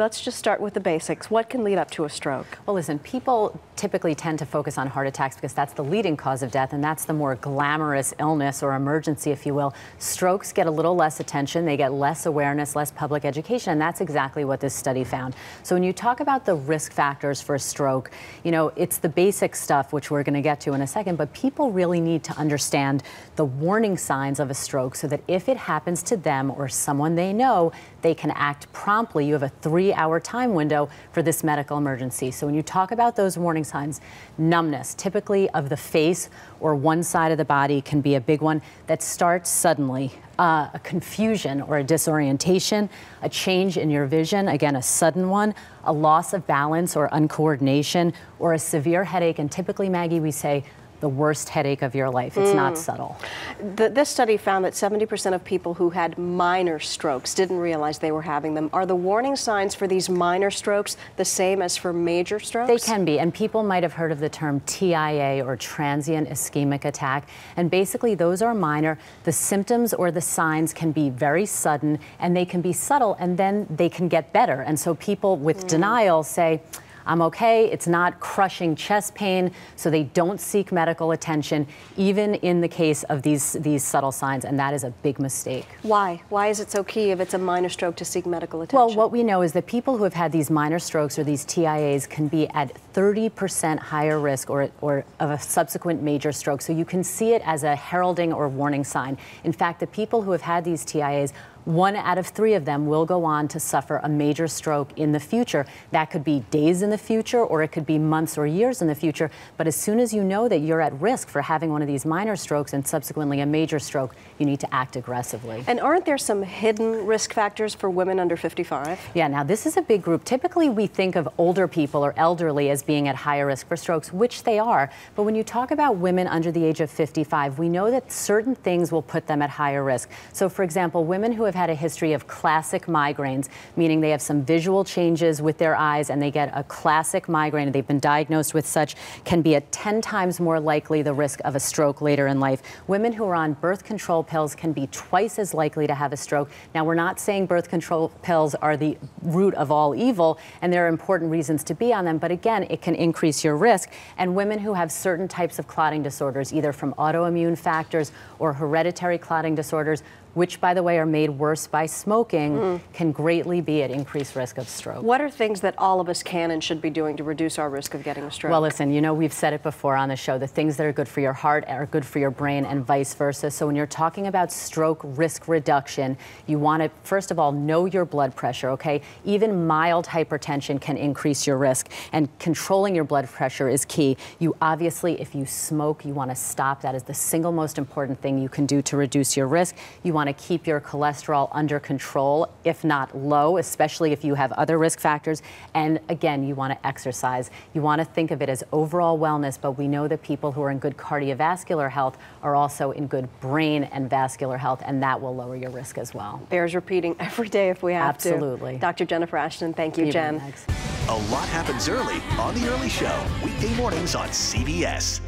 Let's just start with the basics. What can lead up to a stroke? Well, listen, people typically tend to focus on heart attacks because that's the leading cause of death, and that's the more glamorous illness or emergency, if you will. Strokes get a little less attention. They get less awareness, less public education, and that's exactly what this study found. So when you talk about the risk factors for a stroke, you know, it's the basic stuff, which we're going to get to in a second, but people really need to understand the warning signs of a stroke so that if it happens to them or someone they know, they can act promptly. You have a 3-hour time window for this medical emergency. So when you talk about those warning signs, numbness, typically of the face or one side of the body, can be a big one that starts suddenly. A confusion or a disorientation, a change in your vision, again, a sudden one, a loss of balance or uncoordination, or a severe headache. And typically, Maggie, we say, the worst headache of your life. It's not subtle. This study found that 70% of people who had minor strokes didn't realize they were having them. Are the warning signs for these minor strokes the same as for major strokes? They can be, and people might have heard of the term TIA, or transient ischemic attack, and basically those are minor. The symptoms or the signs can be very sudden, and they can be subtle, and then they can get better. And so people with denial say, I'm okay, it's not crushing chest pain, so they don't seek medical attention, even in the case of these subtle signs, and that is a big mistake. Why? Why is it so key if it's a minor stroke to seek medical attention? Well, what we know is that people who have had these minor strokes or these TIAs can be at 30% higher risk or of a subsequent major stroke. So you can see it as a heralding or warning sign. In fact, the people who have had these TIAs, 1 out of 3 of them will go on to suffer a major stroke in the future. That could be days in the future, or it could be months or years in the future. But as soon as you know that you're at risk for having one of these minor strokes and subsequently a major stroke, you need to act aggressively. And aren't there some hidden risk factors for women under 55? Yeah, now this is a big group. Typically we think of older people or elderly as being at higher risk for strokes, which they are. But when you talk about women under the age of 55, we know that certain things will put them at higher risk. So for example, women who have had a history of classic migraines, meaning they have some visual changes with their eyes and they get a classic migraine and they've been diagnosed with such, can be at 10 times more likely the risk of a stroke later in life. Women who are on birth control pills can be twice as likely to have a stroke. Now, we're not saying birth control pills are the root of all evil, and there are important reasons to be on them, but again, it can increase your risk. And women who have certain types of clotting disorders, either from autoimmune factors or hereditary clotting disorders, which, by the way, are made worse by smoking, can greatly be at increased risk of stroke. What are things that all of us can and should be doing to reduce our risk of getting a stroke? Well, listen, you know, we've said it before on the show, the things that are good for your heart are good for your brain and vice versa. So when you're talking about stroke risk reduction, you want to, first of all, know your blood pressure, okay? Even mild hypertension can increase your risk, and controlling your blood pressure is key. You obviously, if you smoke, you want to stop. That is the single most important thing you can do to reduce your risk. You want to keep your cholesterol under control, if not low, especially if you have other risk factors. And again, you want to exercise. You want to think of it as overall wellness, but we know that people who are in good cardiovascular health are also in good brain and vascular health, and that will lower your risk as well. Bears repeating every day if we have to. Absolutely. Dr. Jennifer Ashton, thank you, Jen. A lot happens early on The Early Show, weekday mornings on CBS.